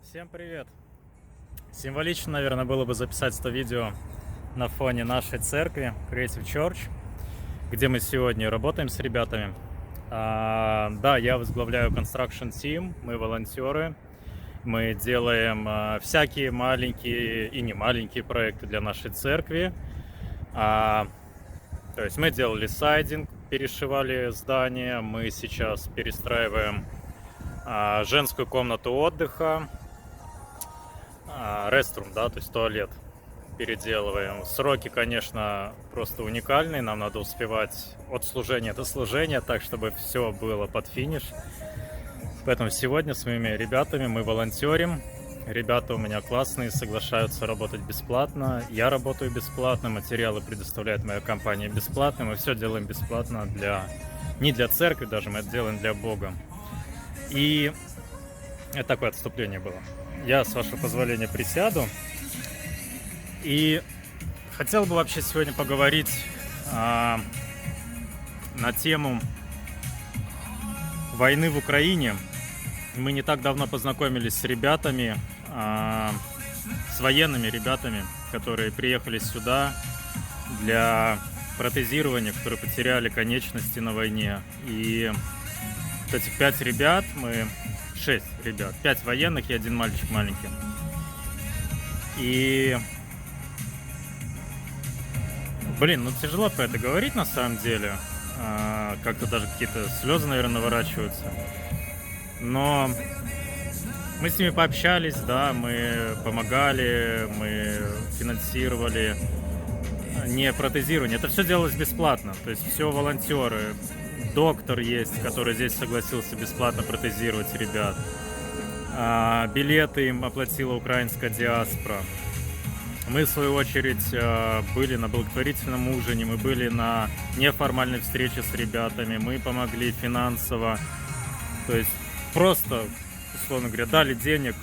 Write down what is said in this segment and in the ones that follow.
Всем привет! Символично, наверное, было бы записать это видео на фоне нашей церкви Creative Church, где мы сегодня работаем с ребятами. Да, я возглавляю Construction Team, мы волонтеры, мы делаем всякие маленькие и не маленькие проекты для нашей церкви. То есть мы делали сайдинг, перешивали здание, мы сейчас перестраиваем женскую комнату отдыха, реструм, да, то есть туалет переделываем. Сроки, конечно, просто уникальные, нам надо успевать от служения до служения, так, чтобы все было под финиш. Поэтому сегодня с моими ребятами мы волонтерим. Ребята у меня классные, соглашаются работать бесплатно. Я работаю бесплатно, материалы предоставляет моя компания бесплатно. Мы все делаем бесплатно не для церкви даже, мы это делаем для Бога. И это такое отступление было. Я, с вашего позволения, присяду. И хотел бы вообще сегодня поговорить на тему войны в Украине. Мы не так давно познакомились с ребятами, с военными ребятами, которые приехали сюда для протезирования, которые потеряли конечности на войне. И вот этих 5 ребят, 6 ребят, 5 военных и 1 мальчик маленький. И, тяжело про это говорить на самом деле. Как-то даже какие-то слезы, наверное, наворачиваются. Но мы с ними пообщались, да, мы помогали, мы финансировали не протезирование. Это все делалось бесплатно, то есть все волонтеры. Доктор есть, который здесь согласился бесплатно протезировать ребят. Билеты им оплатила украинская диаспора. Мы, в свою очередь, были на благотворительном ужине, мы были на неформальной встрече с ребятами, мы помогли финансово. То есть просто, условно говоря, дали денег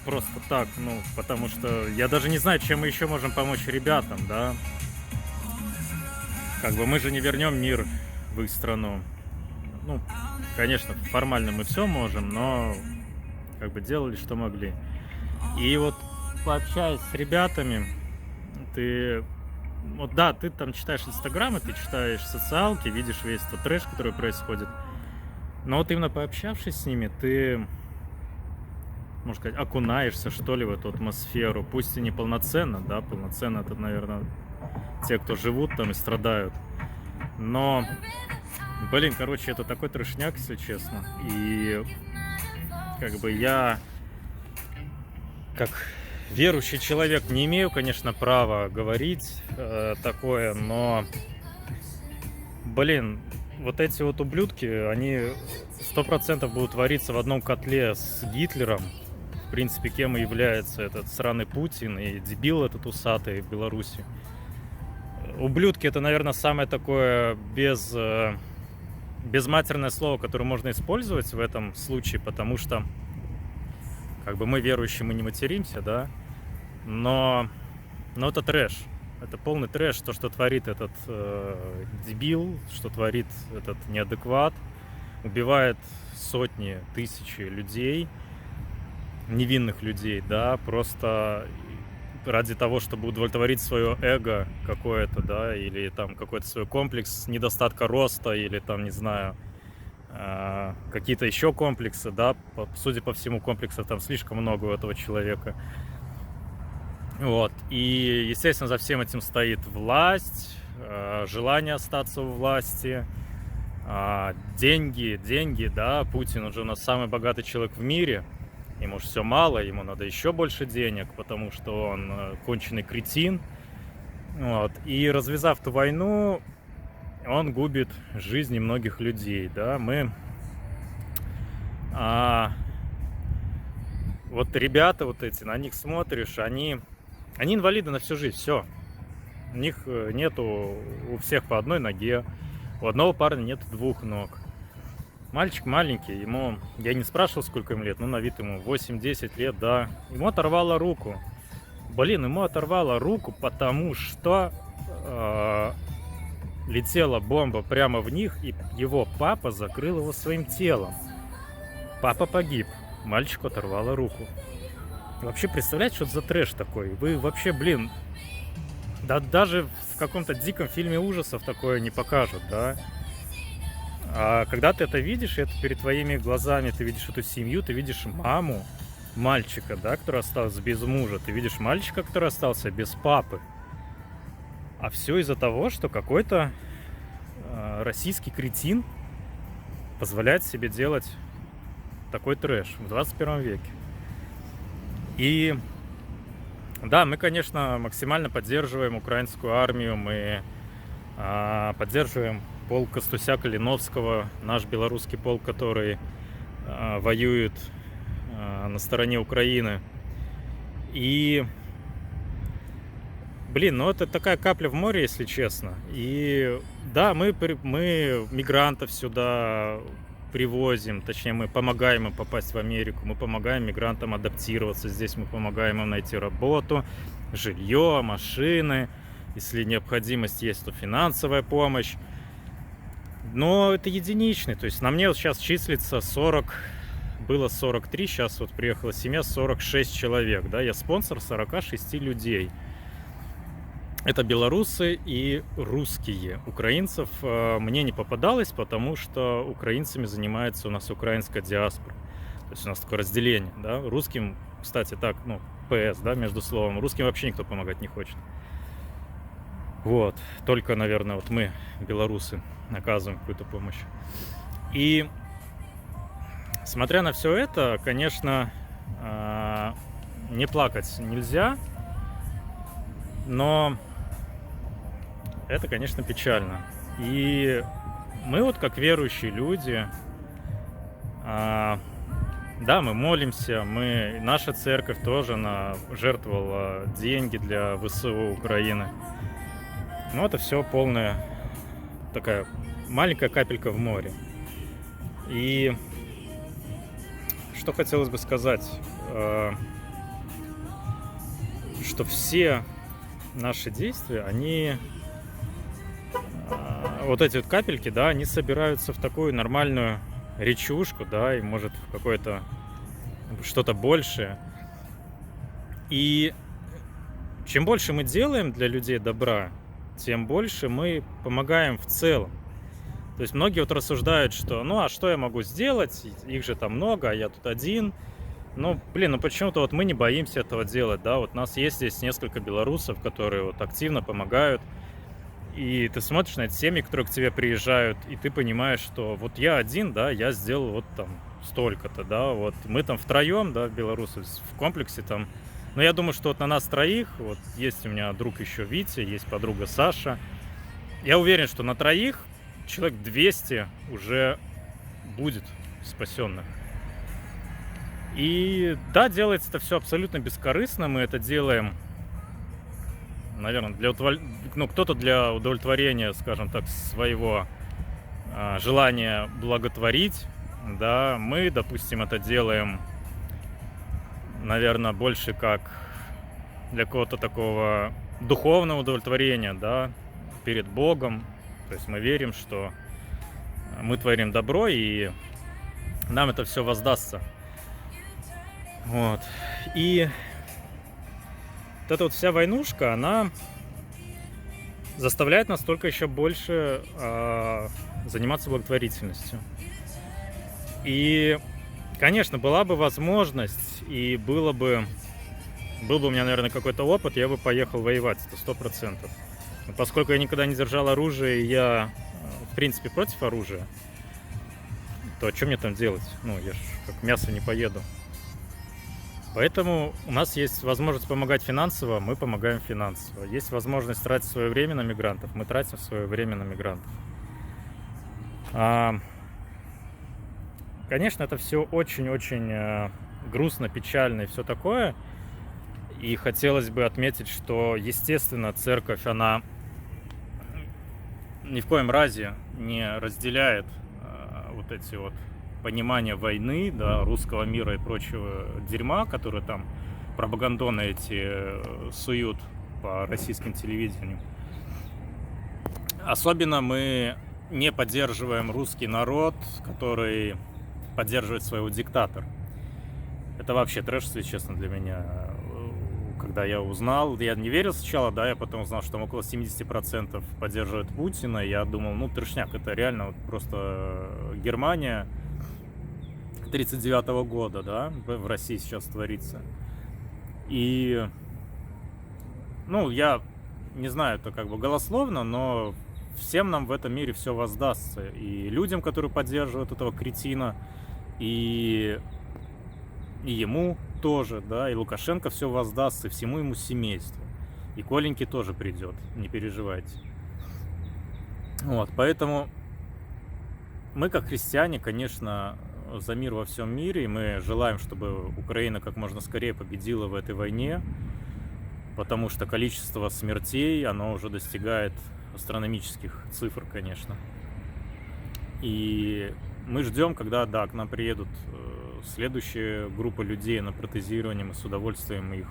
просто так, потому что я даже не знаю, чем мы еще можем помочь ребятам, да. Мы же не вернем мир в их страну. Конечно, формально мы все можем, но делали, что могли. И вот, пообщаясь с ребятами, ты там читаешь инстаграмы, ты читаешь социалки, видишь весь этот трэш, который происходит. Но вот именно пообщавшись с ними, ты, можно сказать, окунаешься, что ли, в эту атмосферу. Пусть и не полноценно, да, полноценно это, наверное, те, кто живут там и страдают. Но это такой трешняк, если честно. И я, как верующий человек, не имею, конечно, права говорить такое, но, вот эти вот ублюдки, они 100% будут вариться в одном котле с Гитлером. В принципе, кем и является этот сраный Путин и дебил этот усатый в Беларуси. Ублюдки — это, наверное, самое такое безматерное слово, которое можно использовать в этом случае, потому что мы верующие, мы не материмся, да, но это трэш, это полный трэш, то, что творит этот дебил, что творит этот неадекват, убивает сотни, тысячи людей, невинных людей, да, просто ради того, чтобы удовлетворить свое эго какое-то, да, или там какой-то свой комплекс недостатка роста, или там, не знаю, какие-то еще комплексы, да, судя по всему, комплексов там слишком много у этого человека. Вот, и, естественно, за всем этим стоит власть, желание остаться у власти, деньги, да, Путин уже у нас самый богатый человек в мире. Ему же все мало, ему надо еще больше денег, потому что он конченый кретин. Вот. И развязав эту войну, он губит жизни многих людей. Да? Вот ребята вот эти, на них смотришь, они инвалиды на всю жизнь, все. У них нету у всех по одной ноге, у одного парня нет 2 ног. Мальчик маленький, я не спрашивал, сколько ему лет, на вид ему 8-10 лет, да. Ему оторвало руку. Ему оторвало руку, потому что летела бомба прямо в них, и его папа закрыл его своим телом. Папа погиб, мальчику оторвало руку. Вообще, представляете, что это за трэш такой? Вы вообще, блин, да даже в каком-то диком фильме ужасов такое не покажут, да? А когда ты это видишь, это перед твоими глазами, ты видишь эту семью, ты видишь маму мальчика, да, который остался без мужа, ты видишь мальчика, который остался без папы. А все из-за того, что какой-то российский кретин позволяет себе делать такой трэш в 21 веке. И да, мы, конечно, максимально поддерживаем украинскую армию, мы поддерживаем полк Костуся-Калиновского, наш белорусский полк, который воюет на стороне Украины. И, блин, ну это такая капля в море, если честно. И да, мы мигрантов сюда привозим, точнее мы помогаем им попасть в Америку, мы помогаем мигрантам адаптироваться здесь, мы помогаем им найти работу, жилье, машины, если необходимость есть, то финансовая помощь. Но это единичный, то есть на мне вот сейчас числится 40, было 43, сейчас вот приехала семья, 46 человек, да, я спонсор 46 людей. Это белорусы и русские. Украинцев мне не попадалось, потому что украинцами занимается у нас украинская диаспора. То есть у нас такое разделение, да. Русским, кстати, так, ну, ПС, да, между словом. Русским вообще никто помогать не хочет. Вот. Только, наверное, вот мы, белорусы, оказываем какую-то помощь. И смотря на все это, конечно, не плакать нельзя, но это, конечно, печально. И мы вот как верующие люди, да, мы молимся, наша церковь тоже жертвовала деньги для ВСУ Украины. Но это все полная такая маленькая капелька в море. И что хотелось бы сказать, что все наши действия, они, вот эти вот капельки, да, они собираются в такую нормальную речушку, да, и может в какое-то что-то большее. И чем больше мы делаем для людей добра, тем больше мы помогаем в целом. То есть многие вот рассуждают, что ну а что я могу сделать, их же там много, а я тут один. Ну, блин, ну почему-то вот мы не боимся этого делать, да, вот у нас есть здесь несколько белорусов, которые вот активно помогают, и ты смотришь на эти семьи, которые к тебе приезжают, и ты понимаешь, что вот я один, да, я сделал вот там столько-то, да, вот мы там втроем, да, белорусы в комплексе там, но я думаю, что вот на нас троих, вот есть у меня друг еще Витя, есть подруга Саша, я уверен, что на троих человек 200 уже будет спасенных. И да, делается это все абсолютно бескорыстно. Мы это делаем, наверное, кто-то для удовлетворения, скажем так, своего желания благотворить. Да, мы, допустим, это делаем, наверное, больше как для какого-то такого духовного удовлетворения, да, перед Богом. То есть мы верим, что мы творим добро, и нам это все воздастся. Вот. И вот эта вот вся войнушка, она заставляет нас только еще больше заниматься благотворительностью. И, конечно, была бы возможность, и был бы у меня, наверное, какой-то опыт, я бы поехал воевать, это 100%. Но поскольку я никогда не держал оружие, я, в принципе, против оружия, то что мне там делать? Ну, я ж как мясо не поеду. Поэтому у нас есть возможность помогать финансово, мы помогаем финансово. Есть возможность тратить свое время на мигрантов, мы тратим свое время на мигрантов. Конечно, это все очень-очень грустно, печально и все такое. И хотелось бы отметить, что, естественно, церковь, она ни в коем разе не разделяет вот эти вот понимания войны, да, русского мира и прочего дерьма, которые там пропагандоны эти суют по российским телевидению. Особенно мы не поддерживаем русский народ, который поддерживает своего диктатора. Это вообще трэш, если честно, для меня. Когда я узнал, я не верил сначала, да, я потом узнал, что там около 70% поддерживает Путина. Я думал, ну, трешняк, это реально вот просто Германия 1939 года, да, в России сейчас творится. И, ну, я не знаю, это как бы голословно, но всем нам в этом мире все воздастся. И людям, которые поддерживают этого кретина, и ему тоже, да, и Лукашенко все воздастся, и всему ему семейству. И Коленьке тоже придет, не переживайте. Вот, поэтому мы, как христиане, конечно, за мир во всем мире, и мы желаем, чтобы Украина как можно скорее победила в этой войне, потому что количество смертей, оно уже достигает астрономических цифр, конечно. И мы ждем, когда, да, к нам приедут следующая группа людей на протезирование, мы с удовольствием их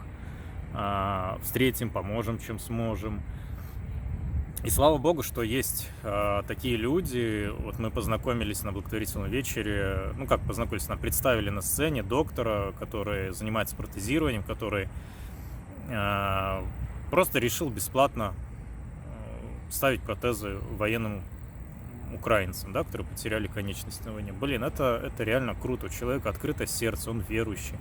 встретим, поможем, чем сможем. И слава богу, что есть такие люди. Вот мы познакомились на благотворительном вечере, ну как познакомились, нам представили на сцене доктора, который занимается протезированием, который просто решил бесплатно ставить протезы военным украинцам, да, которые потеряли конечность на войне. Блин, это реально круто. У человека открытое сердце, он верующий.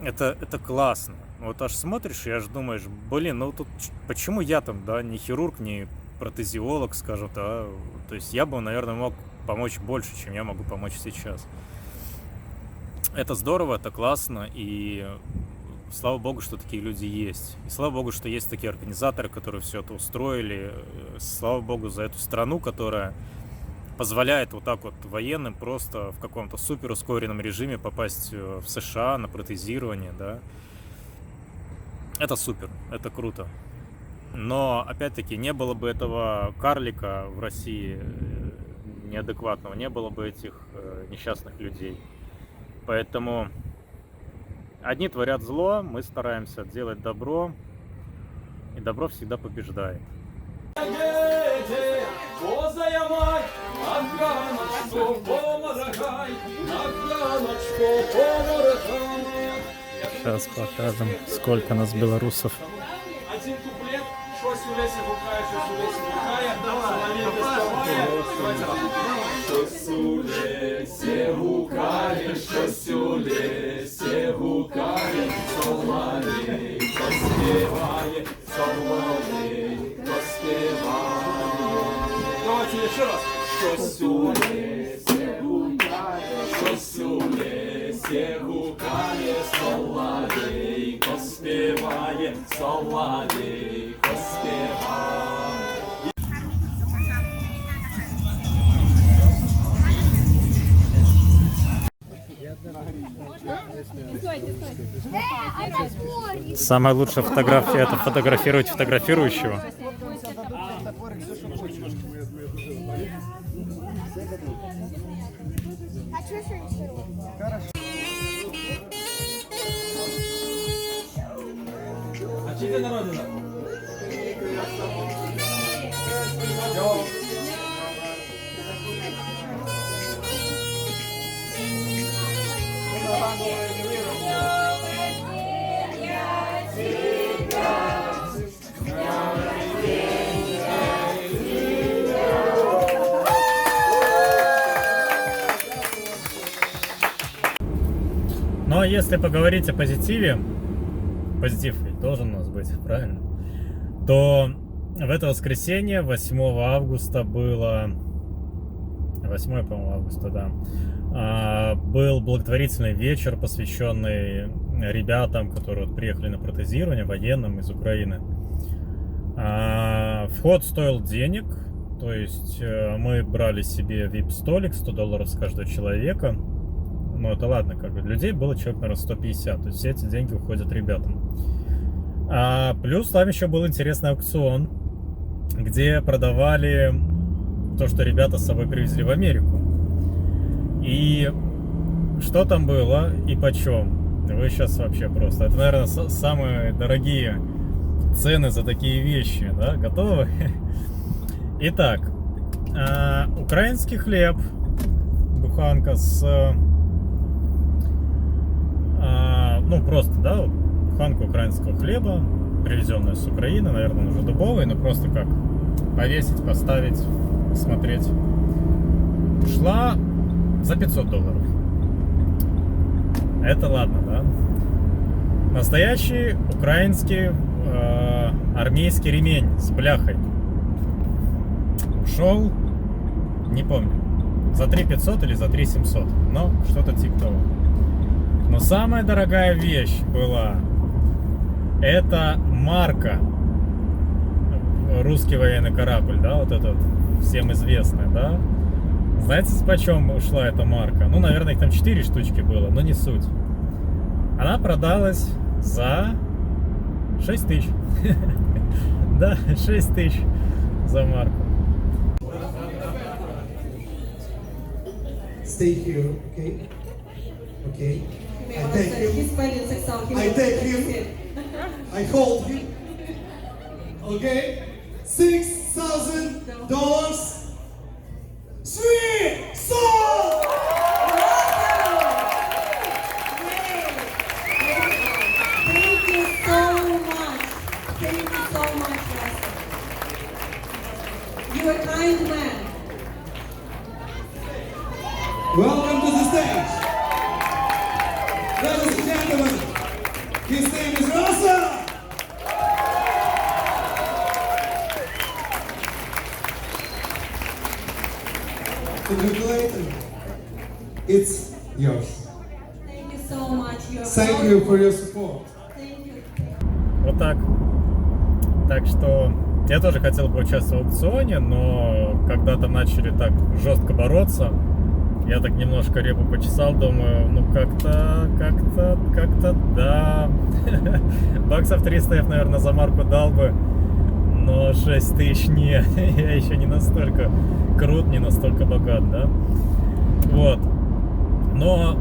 Это классно. Вот аж смотришь и аж думаешь, блин, ну тут почему я там, да, не хирург, не протезиолог, скажем, да, то есть я бы, наверное, мог помочь больше, чем я могу помочь сейчас. Это здорово, это классно, и слава богу, что такие люди есть. И слава богу, что есть такие организаторы, которые все это устроили. Слава богу за эту страну, которая позволяет вот так вот военным просто в каком-то супер ускоренном режиме попасть в США на протезирование, да. Это супер, это круто. Но, опять-таки, не было бы этого карлика в России неадекватного, не было бы этих несчастных людей. Поэтому одни творят зло, мы стараемся делать добро, и добро всегда побеждает. Сейчас покажем, сколько нас белорусов. Один куплет, щось у лісі гукає, щось у лісі гукає, щось у лісі гукає, щось у лісі гукає, соловейко співає, соловейко співає. Давайте ще раз. Щось у лісі гукає, щось у лісі гукає, соловейко співає, соловейко співає. Самая лучшая фотография — это фотографировать фотографирующего. А чи ти народина? Ну а если поговорить о позитиве, позитив ведь должен у нас быть, правильно? То в это воскресенье, 8 августа было... 8, по-моему, августа, да. Был благотворительный вечер, посвященный ребятам, которые вот приехали на протезирование, военным из Украины. Вход стоил денег, то есть мы брали себе VIP-столик, $100 с каждого человека. Ну это ладно, как бы людей было человек, наверное, 150, то есть все эти деньги уходят ребятам. Плюс там еще был интересный аукцион, где продавали то, что ребята с собой привезли в Америку. И что там было и почем, вы сейчас вообще просто... Это, наверное, самые дорогие цены за такие вещи, да? Готовы? Итак, украинский хлеб, буханка с ну просто, да, вот буханка украинского хлеба, привезенная с Украины, наверное, он уже дубовый, но просто как повесить, поставить, смотреть. Шла за $500. Это ладно, да? Настоящий украинский армейский ремень с бляхой ушел, не помню, за 3500 или за 3700, но что-то типа того. Но самая дорогая вещь была, это марка, русский военный корабль, да, вот этот всем известный, да. Знаете, почем ушла эта марка? Ну, наверное, их там 4 штучки было, но не суть. Она продалась за 6 тысяч. Да, 6 тысяч за марку. Stay here, okay? Okay. I take him. He's spelling Saxon. I take him. I hold him. Okay? $6,000. Sweet song! Thank you so much. Thank you so much, Lester. You're a kind man. Welcome to the stage. Ladies and gentlemen, his name is Rasa. Congratulations. It's yours. Thank you so much. You're Thank you for your support. Thank you. Вот так. Так что я тоже хотел поучаствовать в аукционе, но когда там начали так жестко бороться, я так немножко репу почесал, думаю, ну как-то, да. Баксов 300 я, наверное, за марку дал бы, но 6 тысяч не, я еще не настолько крут, не настолько богат, да. Вот. Но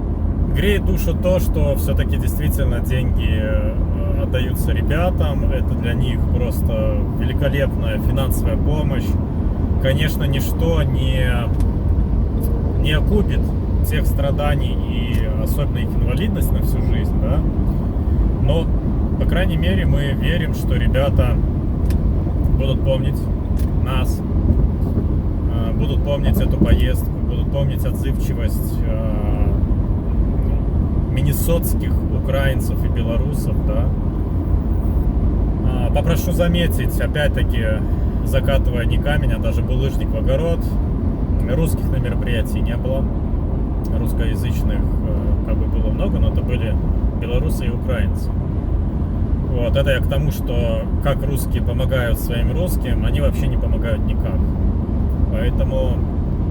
греет душу то, что все-таки действительно деньги отдаются ребятам, это для них просто великолепная финансовая помощь. Конечно, ничто не окупит тех страданий и особенно их инвалидность на всю жизнь, да. Но, по крайней мере, мы верим, что ребята будут помнить нас, будут помнить эту поездку, будут помнить отзывчивость миннесотских украинцев и белорусов, да. Попрошу заметить, опять-таки, закатывая не камень, а даже булыжник в огород, русских на мероприятии не было, русскоязычных как бы было много, но это были белорусы и украинцы. Вот, это я к тому, что как русские помогают своим русским, они вообще не помогают никак. Поэтому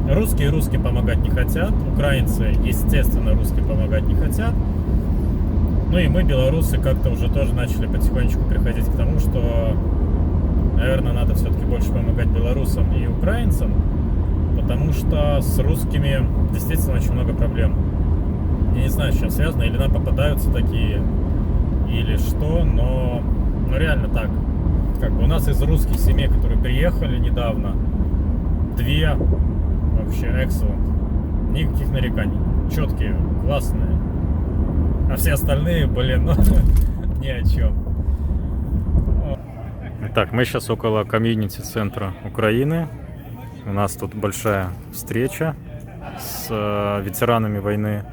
русские помогать не хотят, украинцы, естественно, русским помогать не хотят. Ну и мы, белорусы, как-то уже тоже начали потихонечку приходить к тому, что, наверное, надо все-таки больше помогать белорусам и украинцам, потому что с русскими действительно очень много проблем. Я не знаю, с чем связано, или нам попадаются такие, или что, но реально так. Как бы у нас из русских семей, которые приехали недавно, 2 вообще excellent. Никаких нареканий. Четкие, классные. А все остальные, блин, ну ни о чем. Итак, мы сейчас около комьюнити-центра Украины. У нас тут большая встреча с ветеранами войны.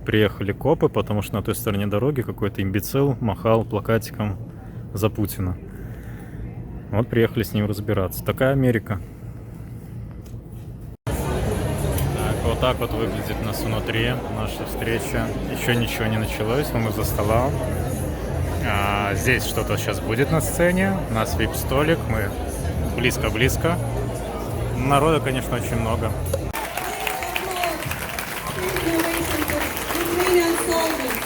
Приехали копы, потому что на той стороне дороги какой-то имбецил махал плакатиком за Путина. Вот приехали с ним разбираться. Такая Америка. Так, вот так вот выглядит у нас внутри наша встреча. Еще ничего не началось, но мы за столом. Здесь что-то сейчас будет на сцене. У нас вип-столик, мы близко-близко. Народа, конечно, очень много. Ukrainian soldiers.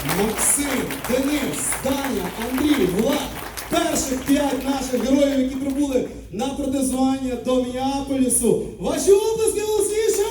Максим, Денис, Даня, Андрій, Влад. Перших 5 наших героїв, які прибули на протезування до Мінеаполісу. Ваші оплески голосніше!